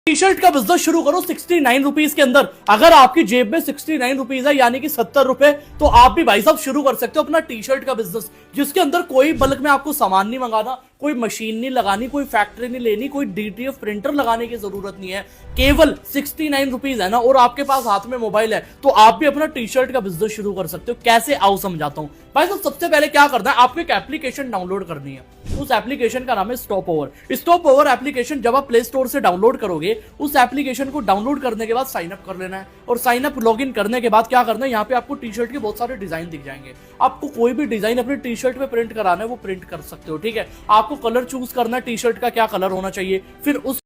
T shirt का business शुरू करो 69 रुपीज के अंदर। अगर आपकी जेब में 69 रुपीज है यानी कि 70 रुपए, तो आप भी भाई साहब शुरू कर सकते हो अपना टी शर्ट का बिजनेस, जिसके अंदर कोई बल्क में आपको सामान नहीं मंगाना, कोई मशीन नहीं लगानी, कोई फैक्ट्री नहीं लेनी, कोई डीटीएफ प्रिंटर लगाने की जरूरत नहीं है। केवल 69 रुपीज है ना, और आपके पास हाथ में मोबाइल है, तो आप भी अपना टी शर्ट का बिजनेस शुरू कर सकते हो। कैसे, आओ समझाता हूं भाई साहब। सबसे पहले क्या करना है, आपको एक एप्लीकेशन डाउनलोड करनी है। उस एप्लीकेशन का नाम है stop over. Stop over application जब आप प्ले स्टोर से डाउनलोड करोगे, उस एप्लीकेशन को डाउनलोड करने के बाद साइन अप कर लेना है, और साइन अप लॉगिन करने के बाद क्या करना है, यहाँ पे आपको टी शर्ट के बहुत सारे डिजाइन दिख जाएंगे। आपको कोई भी डिजाइन अपने टी शर्ट पे प्रिंट कराना है वो प्रिंट कर सकते हो, ठीक है। आपको कलर चूज करना है टी शर्ट का, क्या कलर होना चाहिए, फिर उस